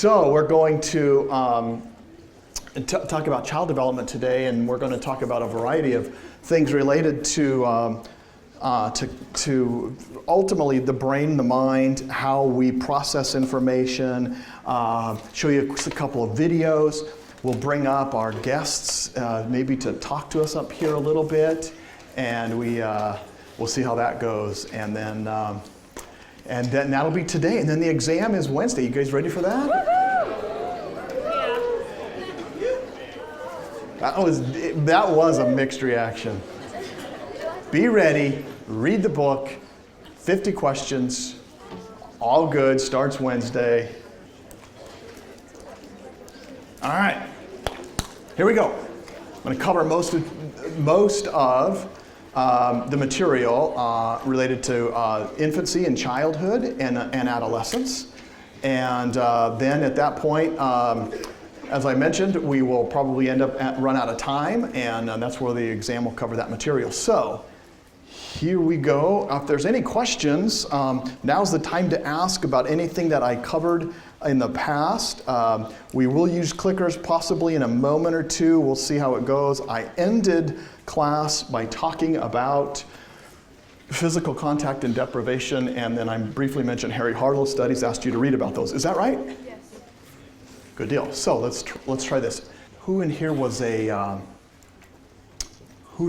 So we're going to talk about child development today, and we're going to talk about a variety of things related to ultimately the brain, the mind, how we process information, show you a couple of videos. We'll bring up our guests maybe to talk to us up here a little bit, and we'll see how that goes. And then that'll be today. And then the exam is Wednesday. You guys ready for that? Yeah. That was a mixed reaction. Be ready. Read the book. 50 questions. All good. Starts Wednesday. All right. Here we go. I'm going to cover most of the material related to infancy and childhood and adolescence. And then at that point, as I mentioned, we will probably run out of time, and that's where the exam will cover that material. So here we go. If there's any questions, now's the time to ask about anything that I covered in the past. We will use clickers possibly in a moment or two. We'll see how it goes. I ended class by talking about physical contact and deprivation, and then I briefly mentioned Harry Hartlow's studies, asked you to read about those. Is that right? Yes. Good deal. So let's try this. Who in here was who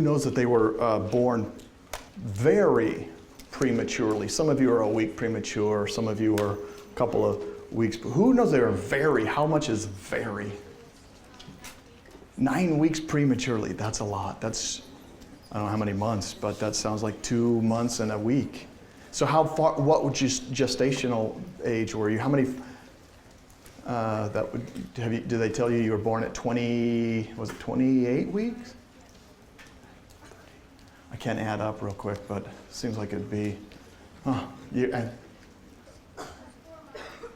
knows that they were born very prematurely? Some of you are a week premature, some of you are a couple of weeks. Who knows they are very? How much is very? 9 weeks prematurely. That's a lot. That's, I don't know how many months, but that sounds like 2 months and a week. So how far, what would gestational age were you? How many, did they tell you were born at 28 weeks? I can't add up real quick, but it seems like it'd be,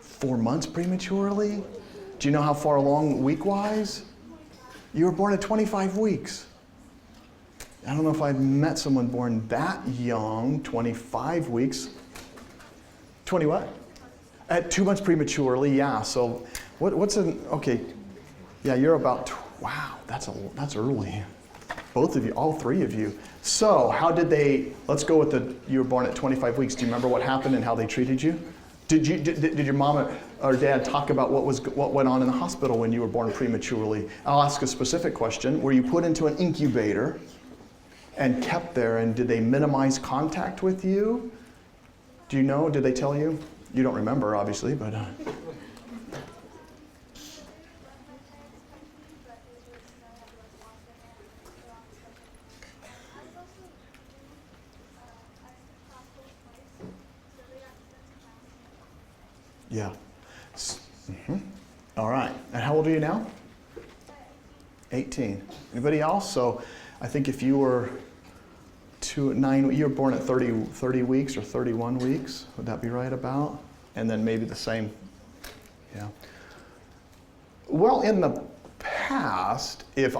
4 months prematurely? Do you know how far along week-wise? You were born at 25 weeks. I don't know if I've met someone born that young, 25 weeks. 20 what? At 2 months prematurely, yeah. So okay, yeah, you're about, wow, that's early. Both of you, all three of you. So how did they, let's go with you were born at 25 weeks. Do you remember what happened and how they treated you? Did your mom or dad talk about what went on in the hospital when you were born prematurely? I'll ask a specific question. Were you put into an incubator and kept there, and did they minimize contact with you? Do you know? Did they tell you? You don't remember, obviously, but... Yeah. Mm-hmm. All right. And how old are you now? 18. Anybody else? So I think if you were you were born at 30 weeks or 31 weeks. Would that be right about? And then maybe the same. Yeah. Well, in the past, if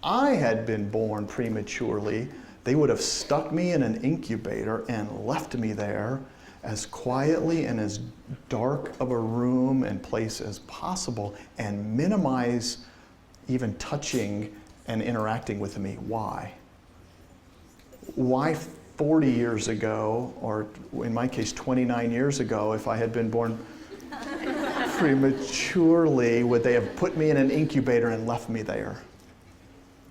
I had been born prematurely, they would have stuck me in an incubator and left me there as quietly and as dark of a room and place as possible, and minimize even touching and interacting with me. Why? Why 40 years ago, or in my case 29 years ago, if I had been born prematurely, would they have put me in an incubator and left me there?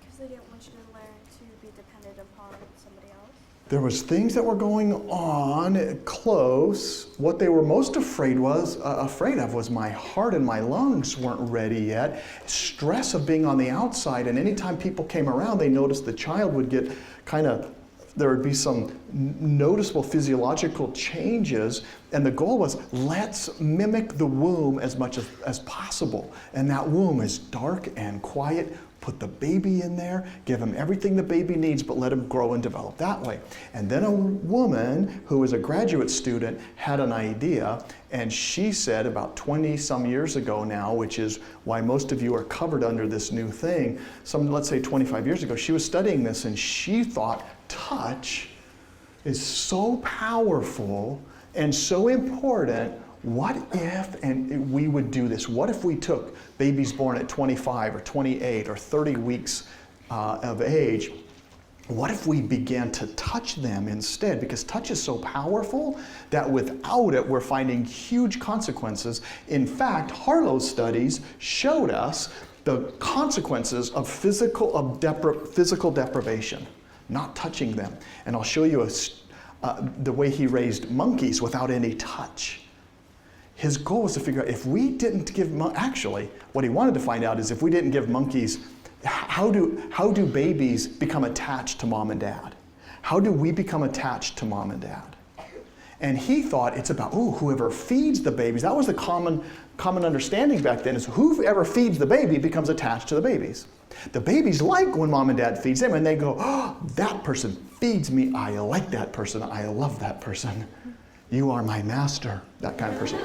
Because they didn't want you to learn to be dependent upon somebody else. There was things that were going on close. What they were most afraid of was my heart and my lungs weren't ready yet. Stress of being on the outside, and anytime people came around, they noticed the child would get there would be some noticeable physiological changes, and the goal was, let's mimic the womb as much as possible. And that womb is dark and quiet. Put the baby in there, give him everything the baby needs, but let him grow and develop that way. And then a woman who was a graduate student had an idea, and she said about 20 some years ago now, which is why most of you are covered under this new thing, let's say 25 years ago, she was studying this, and she thought touch is so powerful and so important. what if, and we would do this, what if we took babies born at 25 or 28 or 30 weeks of age, what if we began to touch them instead? Because touch is so powerful that without it, we're finding huge consequences. In fact, Harlow's studies showed us the consequences of physical deprivation, not touching them. And I'll show you the way he raised monkeys without any touch. His goal was to figure out if we didn't give, actually, what he wanted to find out is if we didn't give monkeys, how do babies become attached to mom and dad? How do we become attached to mom and dad? And he thought it's about, whoever feeds the babies. That was the common understanding back then, is whoever feeds the baby becomes attached to the babies. The babies like when mom and dad feeds them, and they go, that person feeds me. I like that person. I love that person. You are my master, that kind of person.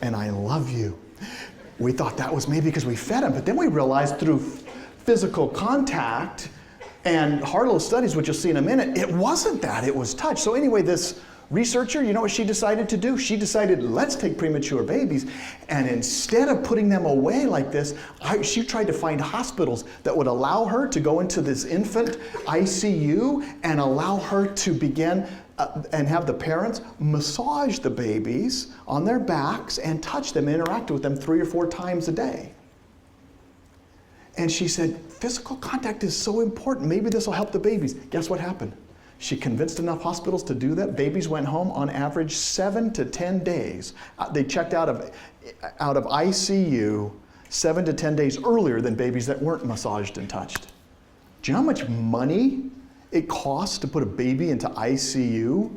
And I love you. We thought that was maybe because we fed him, but then we realized through physical contact and Harlow's studies, which you'll see in a minute, it wasn't that, it was touch. So anyway, this researcher, you know what she decided to do? She decided, let's take premature babies, and instead of putting them away like this, she tried to find hospitals that would allow her to go into this infant ICU and allow her to begin and have the parents massage the babies on their backs and touch them, interact with them 3 or 4 times a day. And she said, physical contact is so important. Maybe this will help the babies. Guess what happened? She convinced enough hospitals to do that. Babies went home on average 7 to 10 days. They checked out of ICU 7 to 10 days earlier than babies that weren't massaged and touched. Do you know how much money it costs to put a baby into ICU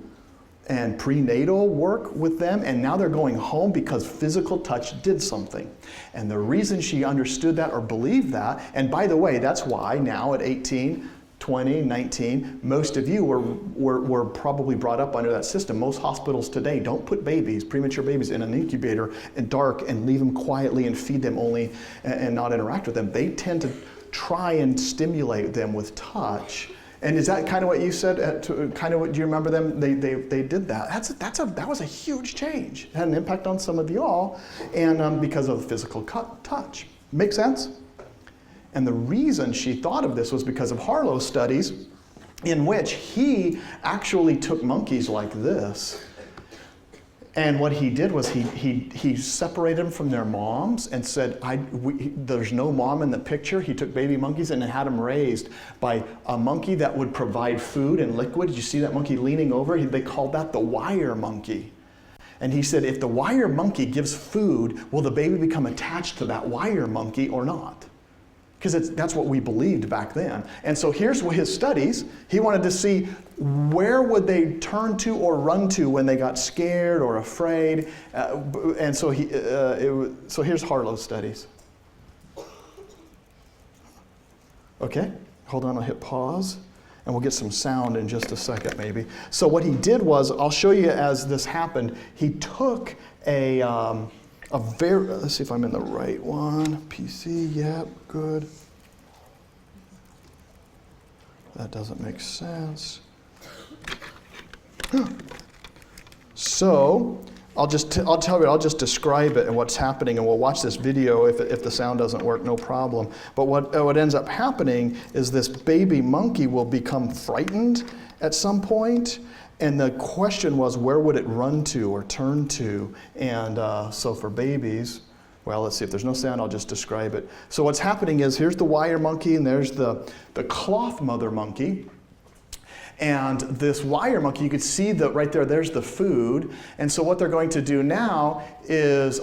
and prenatal work with them? And now they're going home because physical touch did something. And the reason she understood that or believed that, and by the way, that's why now at 18, 20, 19, most of you were probably brought up under that system. Most hospitals today don't put babies, premature babies, in an incubator in dark and leave them quietly and feed them only and not interact with them. They tend to try and stimulate them with touch. And is that kind of what you said? Do you remember them? They did that. That was a huge change. It had an impact on some of y'all, and because of physical touch. Make sense? And the reason she thought of this was because of Harlow's studies, in which he actually took monkeys like this. And what he did was he separated them from their moms and said, there's no mom in the picture. He took baby monkeys and had them raised by a monkey that would provide food and liquid. Did you see that monkey leaning over? They called that the wire monkey. And he said, if the wire monkey gives food, will the baby become attached to that wire monkey or not? Because that's what we believed back then. And so here's his studies. He wanted to see where would they turn to or run to when they got scared or afraid. And so so here's Harlow's studies. Okay, hold on, I'll hit pause. And we'll get some sound in just a second maybe. So what he did was, I'll show you as this happened, he took let's see if I'm in the right one. PC, yep, good. That doesn't make sense. So, I'll just describe it and what's happening, and we'll watch this video if the sound doesn't work, no problem. But what ends up happening is this baby monkey will become frightened at some point. And the question was, where would it run to or turn to? And so for babies, well, let's see, if there's no sound, I'll just describe it. So what's happening is, here's the wire monkey, and there's the cloth mother monkey. And this wire monkey, you could see that right there's the food. And so what they're going to do now is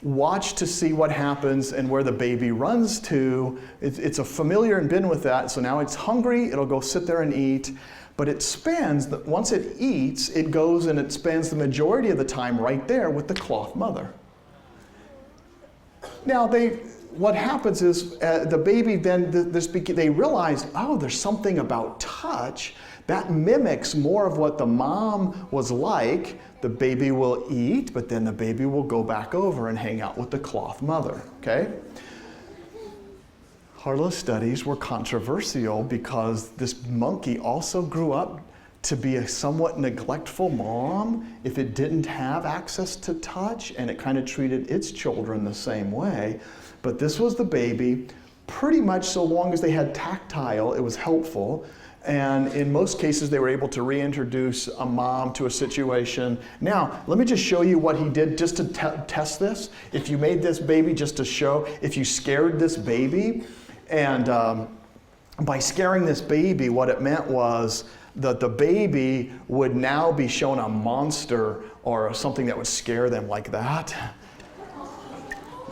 watch to see what happens and where the baby runs to. It's a familiar and been with that, so now it's hungry, it'll go sit there and eat. But it spends, once it eats, it goes and it spends the majority of the time right there with the cloth mother. Now, what happens is the baby then, they realize, there's something about touch that mimics more of what the mom was like. The baby will eat, but then the baby will go back over and hang out with the cloth mother, okay? Harlow's studies were controversial because this monkey also grew up to be a somewhat neglectful mom if it didn't have access to touch, and it kind of treated its children the same way. But this was the baby. Pretty much so long as they had tactile, it was helpful. And in most cases, they were able to reintroduce a mom to a situation. Now, let me just show you what he did just to test this. If you made this baby just to show, if you scared this baby, and by scaring this baby, what it meant was that the baby would now be shown a monster or something that would scare them like that.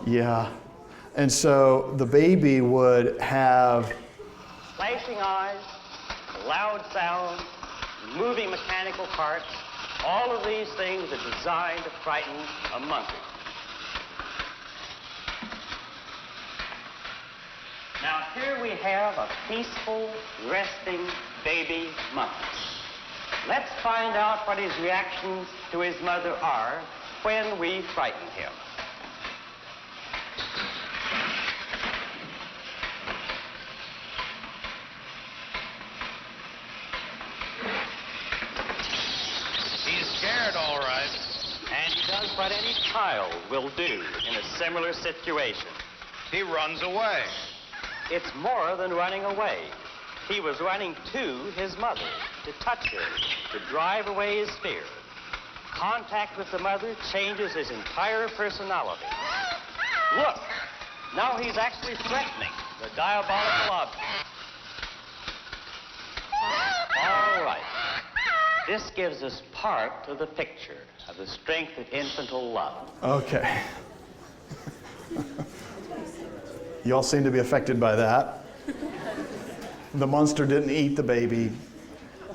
Yeah. And so the baby would have flashing eyes, loud sounds, moving mechanical parts. All of these things are designed to frighten a monkey. Now here we have a peaceful, resting baby monkey. Let's find out what his reactions to his mother are when we frighten him. He's scared, all right, and he does what any child will do in a similar situation. He runs away. It's more than running away. He was running to his mother, to touch her, to drive away his fear. Contact with the mother changes his entire personality. Look, now he's actually threatening the diabolical object. All right. This gives us part of the picture of the strength of infantile love. Okay. You all seem to be affected by that. The monster didn't eat the baby.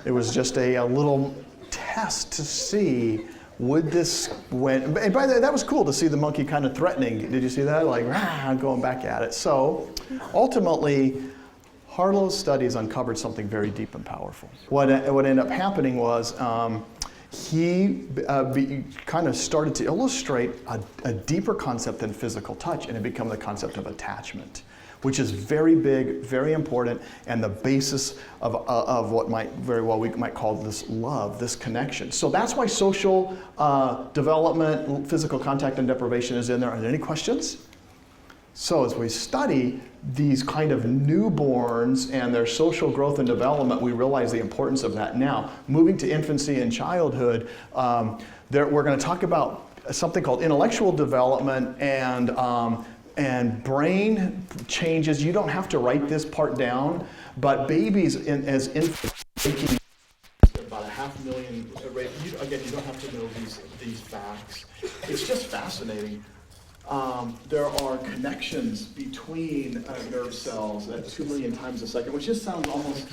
It was just a little test to see would this win. And by the way, that was cool to see the monkey kind of threatening. Did you see that? Like, rah, going back at it. So ultimately, Harlow's studies uncovered something very deep and powerful. What ended up happening was he kind of started to illustrate a deeper concept than physical touch, and it became the concept of attachment, which is very big, very important, and the basis of what we might call this love, this connection. So that's why social development, physical contact and deprivation is in there. Are there any questions? So as we study these kind of newborns and their social growth and development, we realize the importance of that. Now, moving to infancy and childhood, we're going to talk about something called intellectual development and brain changes. You don't have to write this part down, but babies as infants, about 500,000 rate. Again, you don't have to know these facts. It's just fascinating. There are connections between nerve cells at 2 million times a second, which just sounds almost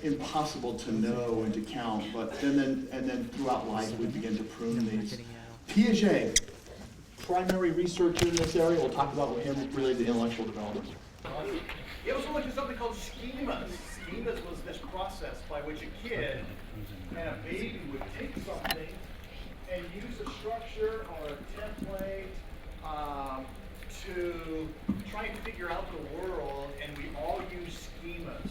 impossible to know and to count. But and then throughout life we begin to prune these. Piaget, primary researcher in this area. We'll talk about with him related to intellectual development. He also looked at something called schemas. Schemas was this process by which a kid and a baby would take something and use a structure or a template to try and figure out the world, and we all use schemas.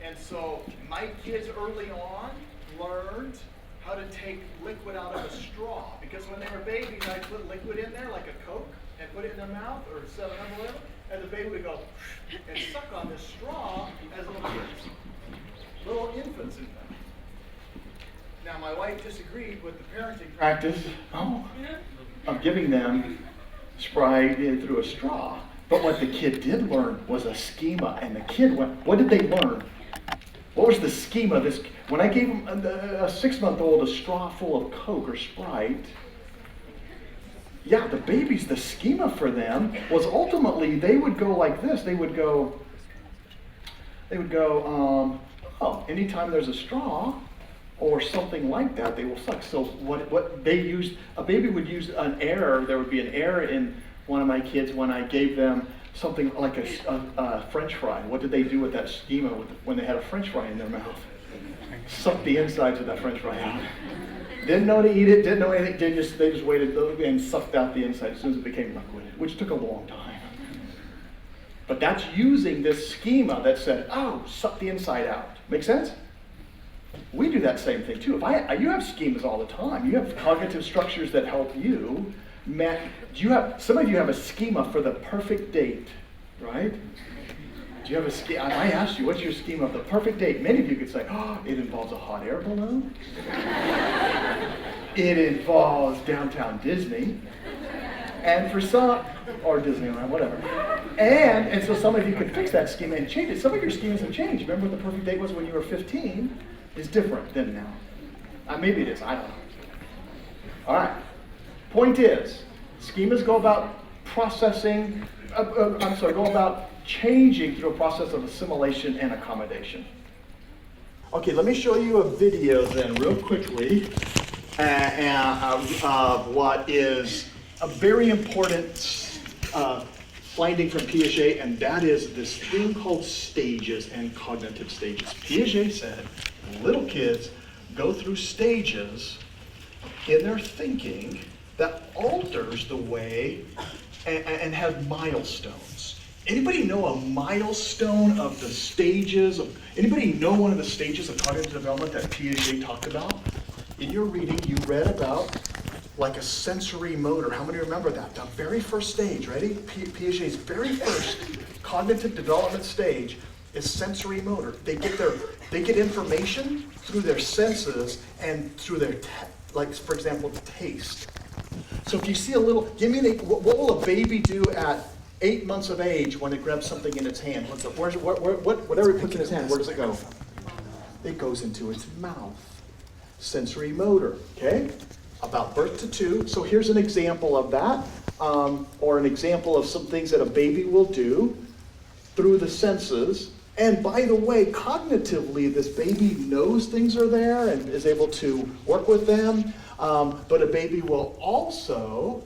And so my kids early on learned how to take liquid out of a straw, because when they were babies, I'd put liquid in there like a Coke and put it in their mouth or 7-Up or whatever, and the baby would go and suck on this straw as little kids, little infants in fact. Now my wife disagreed with the parenting practice of giving them Sprite in through a straw. But what the kid did learn was a schema, and the kid went, what did they learn? What was the schema? When I gave them a 6-month-old a straw full of Coke or Sprite, the babies, the schema for them was ultimately they would go like this. They would go, anytime there's a straw or something like that, they will suck. So what they used, a baby would use an error. There would be an error in one of my kids when I gave them something like a French fry. What did they do with that schema when they had a French fry in their mouth? Suck the insides of that French fry out. Didn't know to eat it, didn't know anything, they just waited and sucked out the inside as soon as it became liquid, which took a long time. But that's using this schema that said, suck the inside out. Make sense? we do that same thing too. You have schemas all the time. You have cognitive structures that help you. Some of you have a schema for the perfect date, right? Do you have a schema? I asked you, what's your schema of the perfect date? Many of you could say, oh, it involves a hot air balloon. It involves downtown Disney. And for some, or Disneyland, whatever. And so some of you can fix that schema and change it. Some of your schemas have changed. Remember what the perfect date was when you were 15 is different than now. Maybe it is, I don't know. All right. Point is, schemas go about go about changing through a process of assimilation and accommodation. Okay, let me show you a video then real quickly of what is a very important finding from Piaget, and that is this thing called stages and cognitive stages. Piaget said little kids go through stages in their thinking that alters the way and have milestones. Anybody know a milestone of the stages of, anybody know one of the stages of cognitive development that Piaget talked about? In your reading, you read about like a sensory motor. How many remember that? The very first stage, ready? Piaget's very first cognitive development stage is sensory motor. They get information through their senses and through their, like for example, taste. So if you see a little, what will a baby do at 8 months of age when it grabs something in its hand? Whatever it puts in its hand, where does it go? It goes into its mouth. Sensory motor, okay? About birth to 2. So here's an example of that, or an example of some things that a baby will do through the senses. And by the way, cognitively, this baby knows things are there and is able to work with them. But a baby will also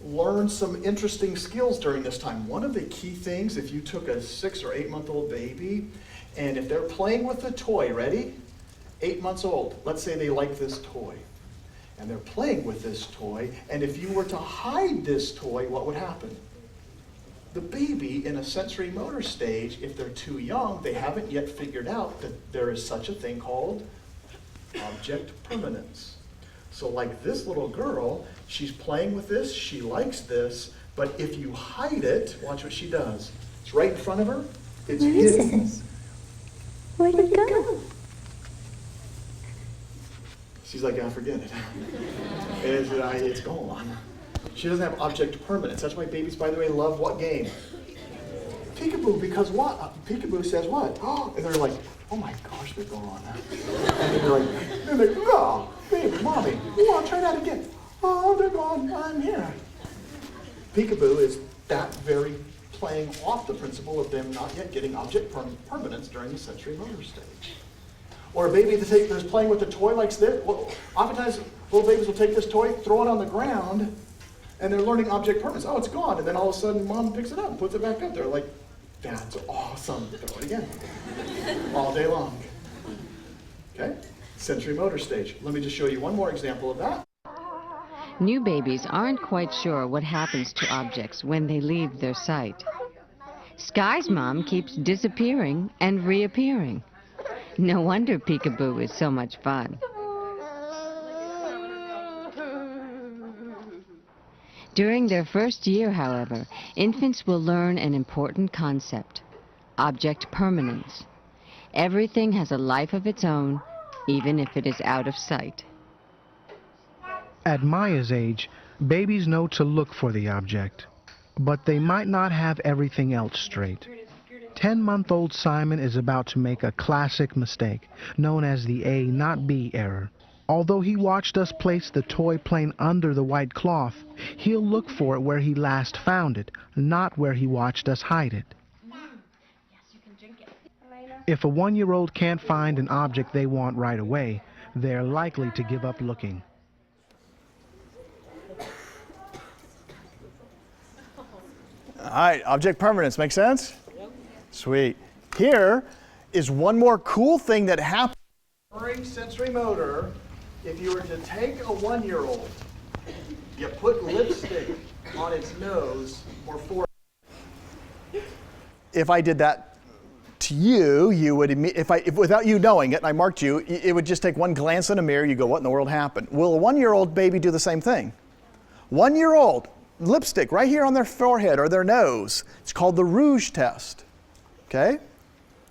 learn some interesting skills during this time. One of the key things, if you took a 6 or 8 month old baby, and if they're playing with a toy, ready? 8 months old, let's say they like this toy. And they're playing with this toy, and if you were to hide this toy, what would happen? The baby in a sensory motor stage, if they're too young, they haven't yet figured out that there is such a thing called object permanence. So like this little girl, she's playing with this, she likes this, but if you hide it, watch what she does. It's right in front of her, it's hidden. Where'd it go? She's like, I forget it. It's gone. She doesn't have object permanence. That's why babies, by the way, love what game? Peekaboo, because what? Peekaboo says what? Oh, and they're like, oh my gosh, they're gone. And then they're like, oh, baby, mommy, oh, I'll try that again. Oh, they're gone, I'm here. Peekaboo is that very playing off the principle of them not yet getting object permanence during the sensory motor stage. Or a baby that's playing with a toy like this. Well, oftentimes, little babies will take this toy, throw it on the ground, and they're learning object permanence. Oh, it's gone. And then all of a sudden, mom picks it up and puts it back up. They're like, that's awesome. Throw it again. All day long. Okay? Sensory motor stage. Let me just show you one more example of that. New babies aren't quite sure what happens to objects when they leave their sight. Sky's mom keeps disappearing and reappearing. No wonder peekaboo is so much fun. During their first year, however, infants will learn an important concept: object permanence. Everything has a life of its own, even if it is out of sight. At Maya's age, babies know to look for the object, but they might not have everything else straight. 10-month-old Simon is about to make a classic mistake, known as the A not B error. Although he watched us place the toy plane under the white cloth, he'll look for it where he last found it, not where he watched us hide it. If a 1-year-old can't find an object they want right away, they're likely to give up looking. All right, object permanence, make sense? Yep. Sweet. Here is one more cool thing that happens during sensory motor. If you were to take a 1-year-old, you put lipstick on its nose or forehead. If I did that it's you, you would, if without you knowing it, and I marked you, it would just take one glance in a mirror, you go, what in the world happened? Will a 1-year-old baby do the same thing? 1-year-old, lipstick right here on their forehead or their nose. It's called the rouge test. Okay?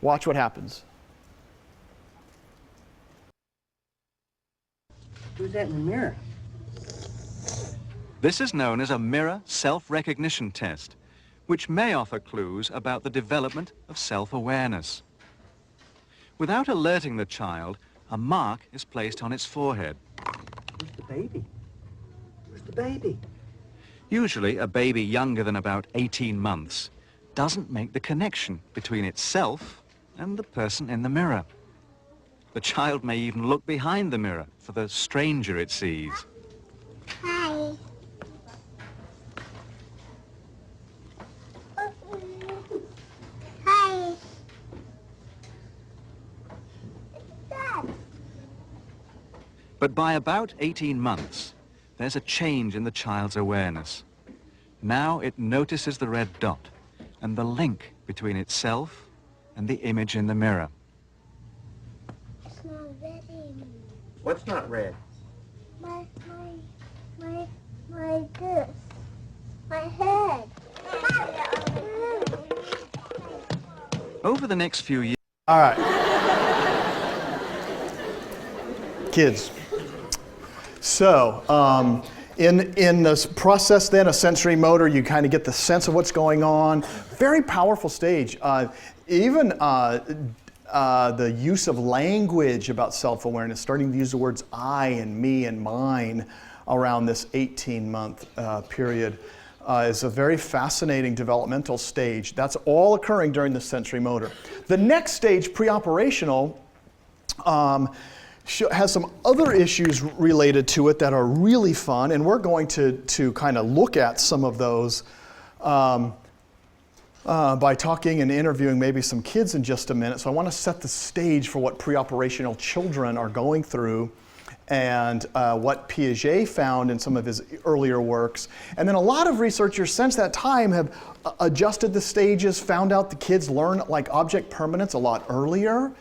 Watch what happens. Who's that in the mirror? This is known as a mirror self-recognition test, which may offer clues about the development of self-awareness. Without alerting the child, a mark is placed on its forehead. Where's the baby? Where's the baby? Usually, a baby younger than about 18 months doesn't make the connection between itself and the person in the mirror. The child may even look behind the mirror for the stranger it sees. Hi. Hi. Dad. But by about 18 months, there's a change in the child's awareness. Now it notices the red dot and the link between itself and the image in the mirror. It's not red anymore. What's not red? My this. My head. Over the next few years, All right. Kids. So, in this process then, a sensory motor, you kind of get the sense of what's going on. Very powerful stage. Even the use of language about self-awareness, starting to use the words I and me and mine around this 18-month period is a very fascinating developmental stage. That's all occurring during the sensory motor. The next stage, pre-operational, has some other issues related to it that are really fun, and we're going to kind of look at some of those by talking and interviewing maybe some kids in just a minute. So I want to set the stage for what pre-operational children are going through and what Piaget found in some of his earlier works. And then a lot of researchers since that time have adjusted the stages, found out the kids learn like object permanence a lot earlier.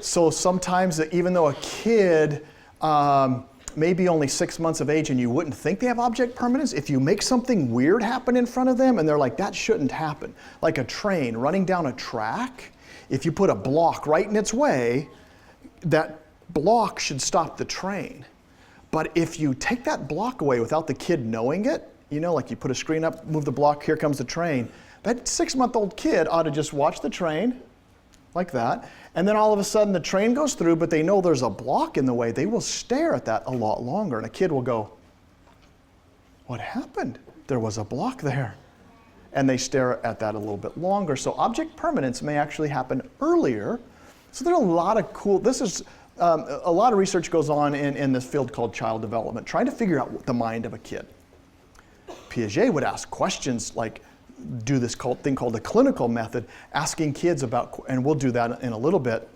So sometimes even though a kid may be only 6 months of age and you wouldn't think they have object permanence, if you make something weird happen in front of them and they're like, that shouldn't happen, like a train running down a track, if you put a block right in its way, that block should stop the train. But if you take that block away without the kid knowing it, you know, like you put a screen up, move the block, here comes the train, that 6-month-old kid ought to just watch the train like that, and then all of a sudden the train goes through, but they know there's a block in the way. They will stare at that a lot longer, and a kid will go, what happened? There was a block there. And they stare at that a little bit longer. So object permanence may actually happen earlier. So there's a lot of cool, this is, a lot of research goes on in this field called child development, trying to figure out the mind of a kid. Piaget would ask questions like, do this thing called the clinical method, asking kids about, and we'll do that in a little bit,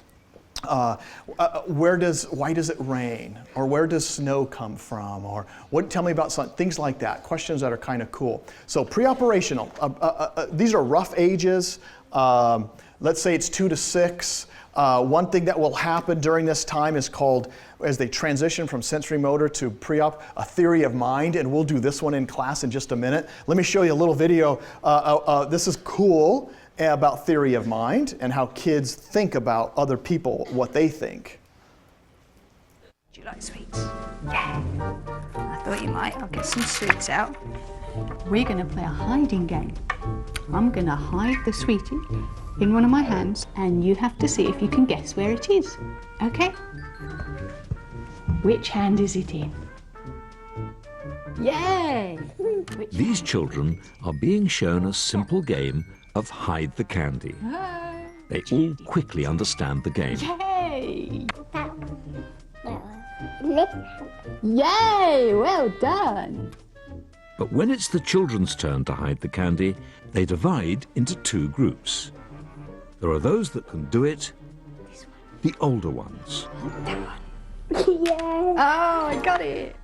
why does it rain? Or where does snow come from? Or tell me about things like that, questions that are kind of cool. So pre-operational, these are rough ages. Let's say it's 2 to 6. One thing that will happen during this time is called, as they transition from sensory motor to pre-op, a theory of mind, and we'll do this one in class in just a minute. Let me show you a little video. This is cool about theory of mind and how kids think about other people, what they think. Do you like sweets? Yeah. I thought you might. I'll get some sweets out. We're going to play a hiding game. I'm going to hide the sweetie in one of my hands, and you have to see if you can guess where it is. Okay? Which hand is it in? Yay! These children are being shown a simple game of hide the candy. They all quickly understand the game. Yay! Yay! Well done! But when it's the children's turn to hide the candy, they divide into 2 groups. There are those that can do it, the older ones. Yeah. Oh, I got it.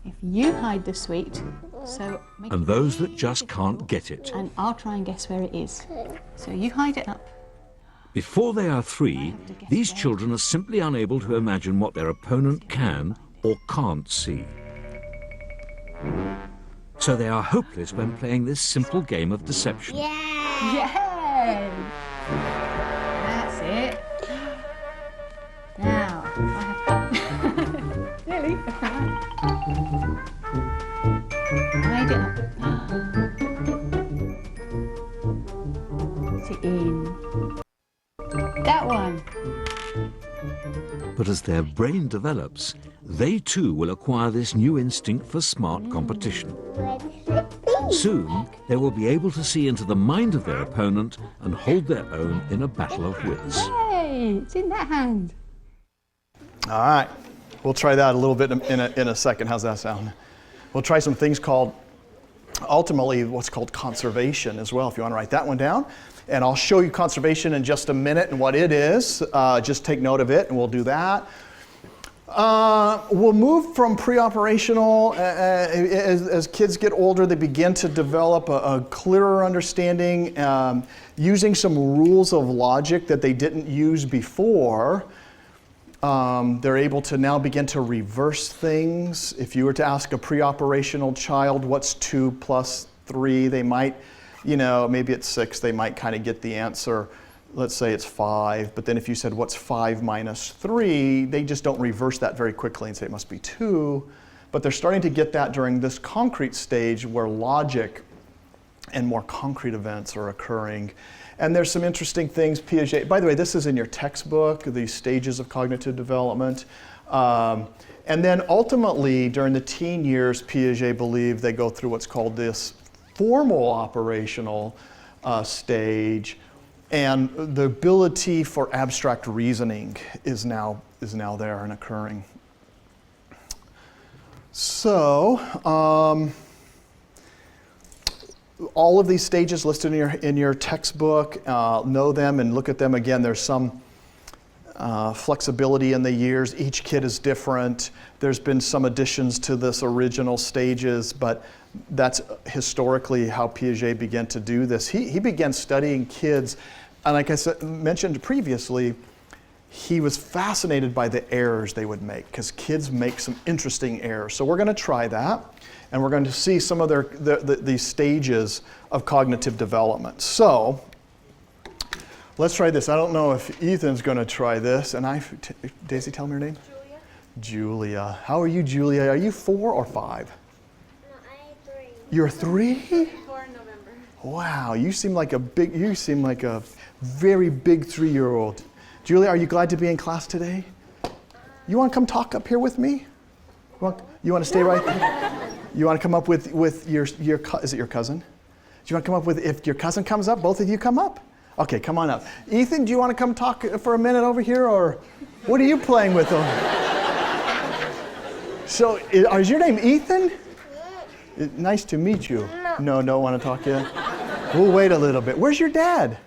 If you hide the sweet, so make and it those that really just can't difficult, get it. and I'll try and guess where it is. So you hide it up. Before they are 3, these children are simply unable to imagine what their opponent can or can't see. So they are hopeless when playing this simple game of deception. Yay! That's it. Now, I have nearly. Hide it up. Put it in. That one. But as their brain develops, they too will acquire this new instinct for smart competition. Soon, they will be able to see into the mind of their opponent and hold their own in a battle of wits. Hey, it's in that hand. All right, we'll try that a little bit in a second. How's that sound? We'll try some things called, ultimately, what's called conservation as well, if you want to write that one down. And I'll show you conservation in just a minute and what it is. Just take note of it, and we'll do that. We'll move from pre-operational. As kids get older, they begin to develop a clearer understanding, using some rules of logic that they didn't use before. They're able to now begin to reverse things. If you were to ask a pre-operational child, what's 2 plus 3, they might, maybe it's 6, they might kind of get the answer. Let's say it's 5, but then if you said, what's 5 minus 3, they just don't reverse that very quickly and say it must be 2. But they're starting to get that during this concrete stage where logic and more concrete events are occurring. And there's some interesting things Piaget, by the way, this is in your textbook, these stages of cognitive development. And then ultimately, during the teen years, Piaget believed they go through what's called this formal operational stage. And the ability for abstract reasoning is now there and occurring. So, all of these stages listed in your textbook, know them and look at them again. There's some flexibility in the years. Each kid is different. There's been some additions to this original stages, but that's historically how Piaget began to do this. He began studying kids, and like I mentioned previously, he was fascinated by the errors they would make, because kids make some interesting errors. So we're going to try that, and we're going to see some of these stages of cognitive development. So let's try this. I don't know if Ethan's going to try this, and Daisy, tell me your name. Julia. How are you, Julia? Are you 4 or 5? You're 3? 4 in November. Wow, you seem like a very big 3-year-old. Julia, are you glad to be in class today? You want to come talk up here with me? You want to stay right there? You want to come up with your is it your cousin? Do you want to come up with, if your cousin comes up, both of you come up? Okay, come on up. Ethan, do you want to come talk for a minute over here, or what are you playing with them? So, is your name Ethan? Nice to meet you. No, don't want to talk yet? We'll wait a little bit. Where's your dad?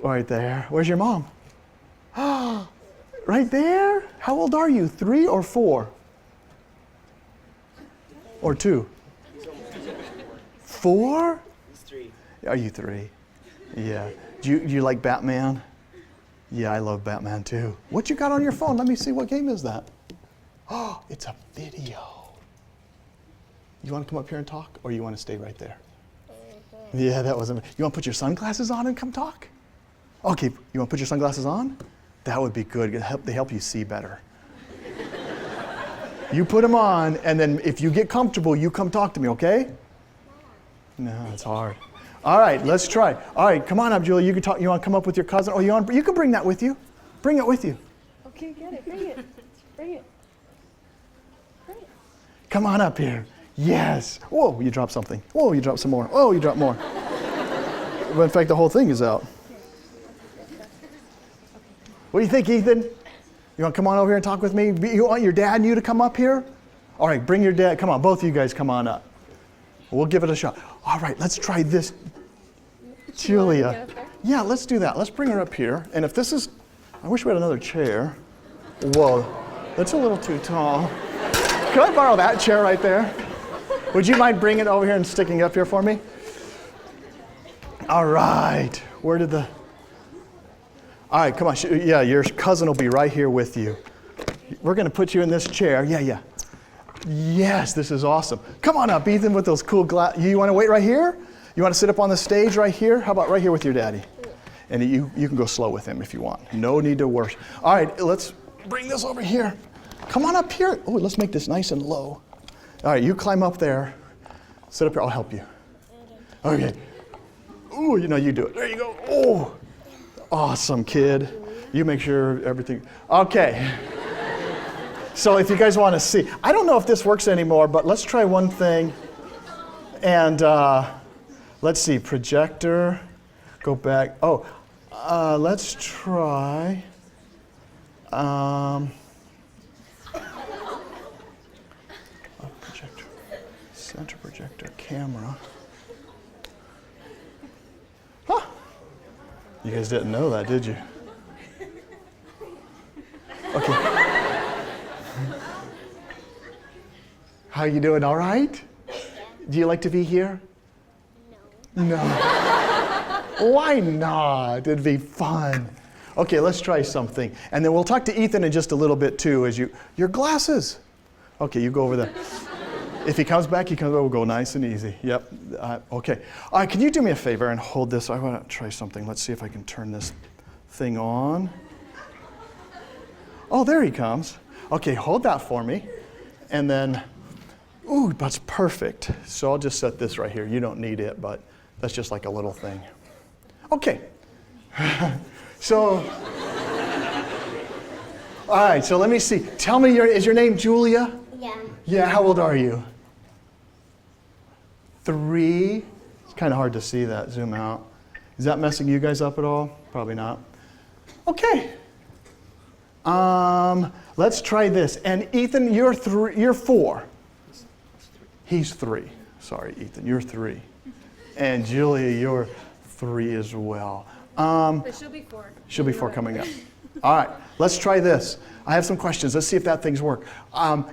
Right there. Where's your mom? Right there? How old are you? 3 or 4? Or 2? 4? 3. Are you 3? Yeah. Do you like Batman? Yeah, I love Batman too. What you got on your phone? Let me see. What game is that? Oh, it's a video. You want to come up here and talk, or you want to stay right there? Yeah, that wasn't. You want to put your sunglasses on and come talk? Okay, you want to put your sunglasses on? That would be good. They help you see better. You put them on, and then if you get comfortable, you come talk to me, okay? No, it's hard. All right, let's try. All right, come on up, Julie. You can talk. You want to come up with your cousin? Oh, you can bring that with you. Bring it with you. Okay, get it. Bring it. Bring it. Bring it. Come on up here. Yes. Whoa, you dropped something. Whoa, you dropped some more. Oh, you dropped more. But in fact, the whole thing is out. What do you think, Ethan? You want to come on over here and talk with me? You want your dad and you to come up here? All right, bring your dad. Come on, both of you guys come on up. We'll give it a shot. All right, let's try this. Julia. Yeah, let's do that. Let's bring her up here. And if this is, I wish we had another chair. Whoa, that's a little too tall. Could I borrow that chair right there? Would you mind bringing it over here and sticking it up here for me? All right. Where did the... All right, come on. Yeah, your cousin will be right here with you. We're going to put you in this chair. Yeah. Yes, this is awesome. Come on up, Ethan, with those cool glasses. You want to wait right here? You want to sit up on the stage right here? How about right here with your daddy? And you can go slow with him if you want. No need to worry. All right, let's bring this over here. Come on up here. Oh, let's make this nice and low. All right, you climb up there. Sit up here. I'll help you. Okay. Ooh, you do it. There you go. Oh, awesome, kid. You make sure everything. Okay. So if you guys want to see, I don't know if this works anymore, but let's try one thing. And let's see, projector. Go back. Oh, let's try. Projector, center projector, camera. Huh. You guys didn't know that, did you? Okay. How you doing? All right? Do you like to be here? No. Why not? It'd be fun. Okay, let's try something. And then we'll talk to Ethan in just a little bit too your glasses. Okay, you go over there. If he comes back, we'll go nice and easy. Yep, okay. All right, can you do me a favor and hold this? I want to try something. Let's see if I can turn this thing on. Oh, there he comes. Okay, hold that for me. And then, ooh, that's perfect. So I'll just set this right here. You don't need it, but that's just like a little thing. Okay. So, all right, so let me see. Tell me, is your name Julia? Yeah. Yeah, how old are you? 3. It's kind of hard to see that, zoom out. Is that messing you guys up at all? Probably not. Okay. Let's try this. And Ethan, you're 4. He's 3. Sorry, Ethan, you're 3. And Julia, you're 3 as well. But she'll be 4. She'll be 4 coming up. All right, let's try this. I have some questions. Let's see if that thing's work.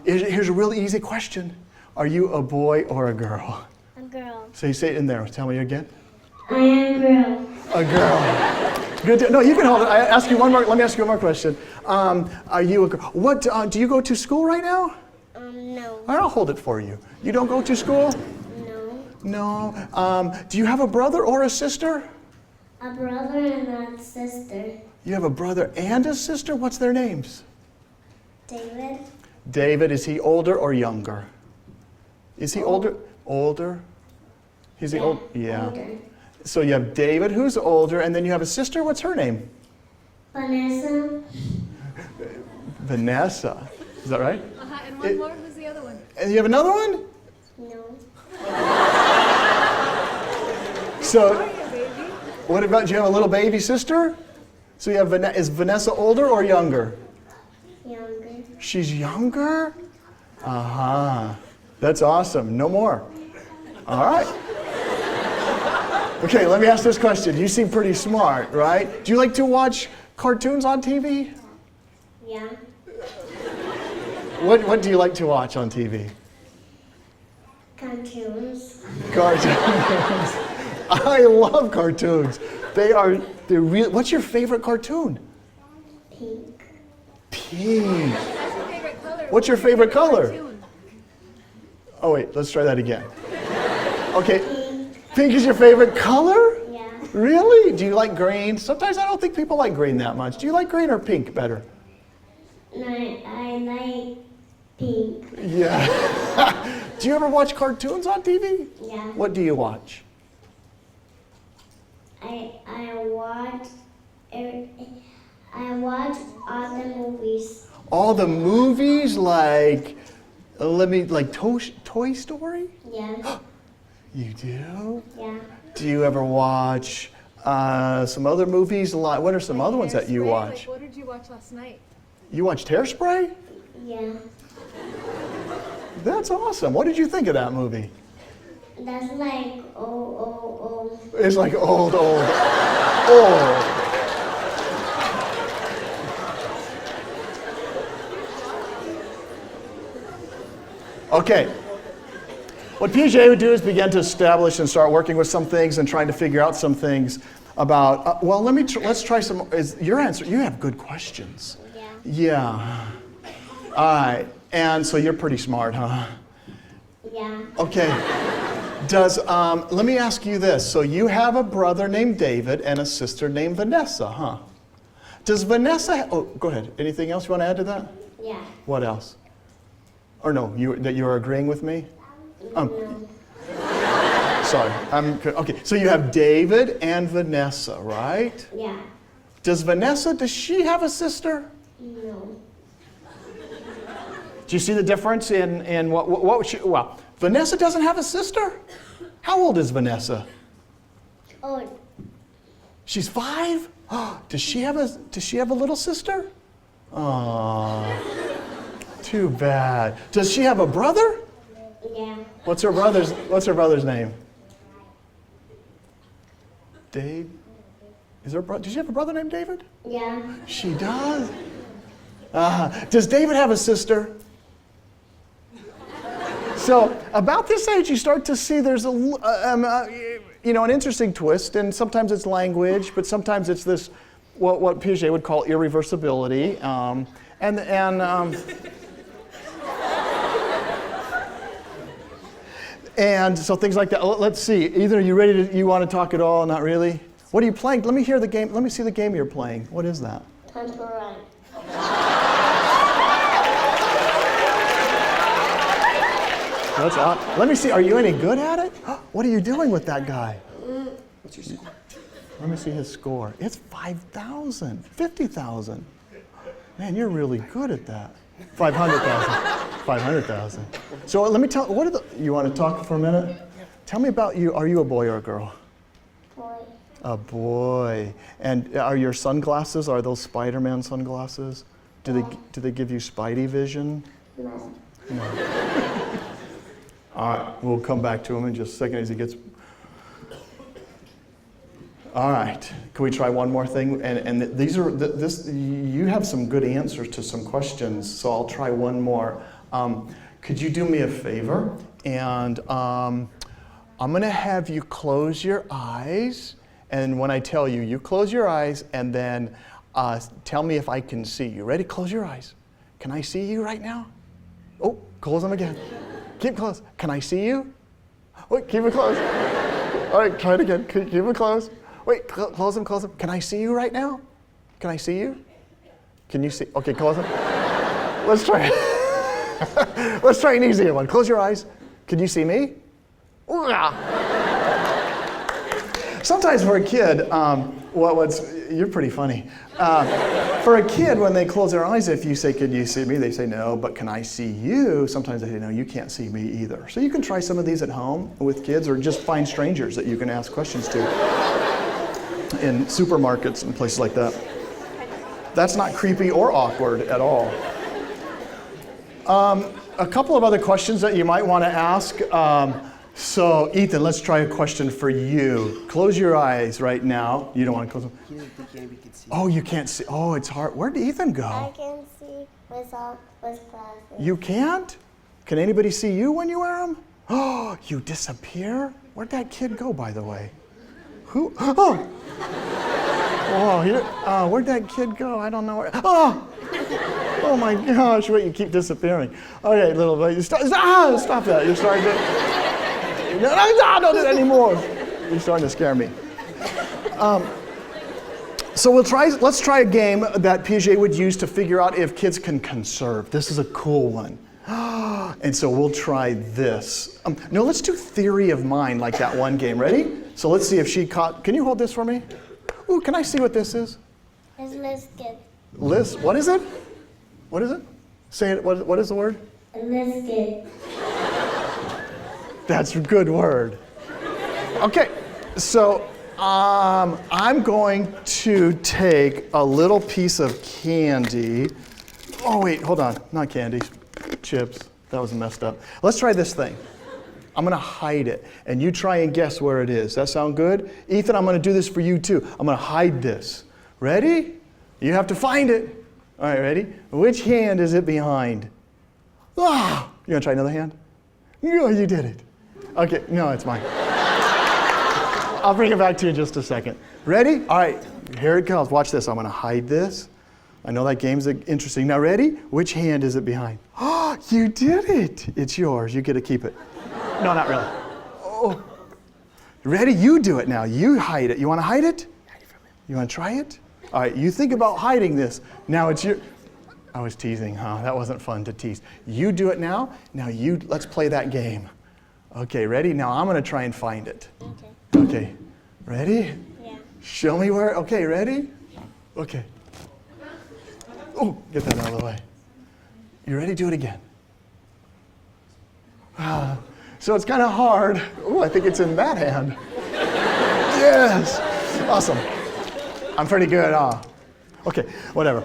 Here's a really easy question. Are you a boy or a girl? A girl. So you say it in there. Tell me again. I am a girl. A girl. Good. No, you can hold it. Let me ask you one more question. Are you a girl? What, do you go to school right now? No. All right, I'll hold it for you. You don't go to school? No. No. Do you have a brother or a sister? A brother and a sister. You have a brother and a sister? What's their names? David. David, is he older or younger? Is he older? Older? Is he old? Yeah. Older. So you have David, who's older, and then you have a sister. What's her name? Vanessa. Vanessa. Is that right? And one more. Who's the other one? And you have another one? No. So, what about, do you have a little baby sister? So you have, is Vanessa older or younger? Younger. She's younger? Uh-huh. That's awesome. No more. All right. Okay, let me ask this question. You seem pretty smart, right? Do you like to watch cartoons on TV? Yeah. What do you like to watch on TV? Cartoons. Cartoons. I love cartoons. They're real. What's your favorite cartoon? Pink. Pink. That's your favorite color. What's your favorite color? Oh wait, let's try that again. Okay. Pink is your favorite color? Yeah. Really? Do you like green? Sometimes I don't think people like green that much. Do you like green or pink better? No, I like pink. Yeah. Do you ever watch cartoons on TV? Yeah. What do you watch? I watch all the movies. All the movies, like, like Toy Story? Yeah. You do? Yeah. Do you ever watch some other movies? What are some other ones that you watch? Like, what did you watch last night? You watched Hairspray? Yeah. That's awesome. What did you think of that movie? That's like old. It's like old. Okay. What Piaget would do is begin to establish and start working with some things and trying to figure out some things about, well, let's try some, your answer, you have good questions. Yeah. All right. And so you're pretty smart, huh? Yeah. Okay. Let me ask you this. So you have a brother named David and a sister named Vanessa, huh? Does Vanessa, oh, go ahead. Anything else you want to add to that? Yeah. What else? Or no, that you're agreeing with me? No. Sorry. Okay, so you have David and Vanessa, right? Yeah. Does she have a sister? No. Do you see the difference in what she, well, Vanessa doesn't have a sister? How old is Vanessa? Oh. She's 5? Does she have a little sister? Oh, too bad. Does she have a brother? Yeah. What's her brother's name? Dave? Does she have a brother named David? Yeah. She does. Does David have a sister? So about this age, you start to see there's an interesting twist, and sometimes it's language, but sometimes it's this what Piaget would call irreversibility, and so things like that. Let's see. Either you want to talk at all? Not really. What are you playing? Let me hear the game. Let me see the game you're playing. What is that? Time to run. That's out. Let me see. Are you any good at it? What are you doing with that guy? What's your score? Let me see his score. It's 5,000, 50,000. Man, you're really good at that. 500,000. 500,000. So let me tell. You want to talk for a minute? Tell me about you. Are you a boy or a girl? Boy. A boy. And are your sunglasses? Are those Spider-Man sunglasses? Do they give you Spidey vision? No. No. All right, we'll come back to him in just a second as he gets. All right, can we try one more thing? And these are you have some good answers to some questions, so I'll try one more. Could you do me a favor? And I'm going to have you close your eyes, and when I tell you, you close your eyes, and then tell me if I can see you. Ready? Close your eyes. Can I see you right now? Oh, close them again. Keep closed. Can I see you? Wait, keep it closed. All right, try it again. Keep it closed. Wait, close them, close them. Can I see you right now? Can I see you? Can you see? Okay, close them. Let's try it. Let's try an easier one. Close your eyes. Can you see me? Sometimes for a kid, you're pretty funny. For a kid, when they close their eyes, if you say, "Can you see me?" they say no, but "Can I see you?" Sometimes they say, "No, you can't see me either." So you can try some of these at home with kids, or just find strangers that you can ask questions to in supermarkets and places like that. That's not creepy or awkward at all. A couple of other questions that you might want to ask. So, Ethan, let's try a question for you. Close your eyes right now. You don't want to close them? Oh, you can't see. Oh, it's hard. Where did Ethan go? I can see with glasses. You can't? Can anybody see you when you wear them? Oh, you disappear? Where'd that kid go, by the way? Who? Oh! Oh, where'd that kid go? I don't know where. Oh! Oh my gosh, wait, you keep disappearing. Okay, little boy, stop that. You're starting to... No, don't do that anymore. You're starting to scare me. So let's try a game that Piaget would use to figure out if kids can conserve. This is a cool one. And so we'll try this. No, let's do theory of mind like that one game. Ready? So let's see if she caught. Can you hold this for me? Ooh, can I see what this is? It's listed. List? What is it? What is it? Say it. What is the word? Listed. That's a good word. Okay, so I'm going to take a little piece of candy. Oh wait, hold on, not candy, chips. That was messed up. Let's try this thing. I'm gonna hide it, and you try and guess where it is. That sound good? Ethan, I'm gonna do this for you too. I'm gonna hide this. Ready? You have to find it. All right, ready? Which hand is it behind? Ah! You gonna try another hand? Yeah, you did it. Okay, no, it's mine. I'll bring it back to you in just a second. Ready? All right, here it comes. Watch this. I'm going to hide this. I know that game's interesting. Now, ready? Which hand is it behind? Oh, you did it. It's yours. You get to keep it. No, not really. Oh. Ready? You do it now. You hide it. You want to hide it? You want to try it? All right, you think about hiding this. Now it's your... I was teasing, huh? That wasn't fun to tease. You do it now. Now let's play that game. Okay, ready? Now I'm going to try and find it. Okay. Ready? Yeah. Show me where. Okay, ready? Okay. Oh, get that out of the way. You ready? Do it again. So it's kind of hard. Oh, I think it's in that hand. Yes. Awesome. I'm pretty good, huh? Okay, whatever.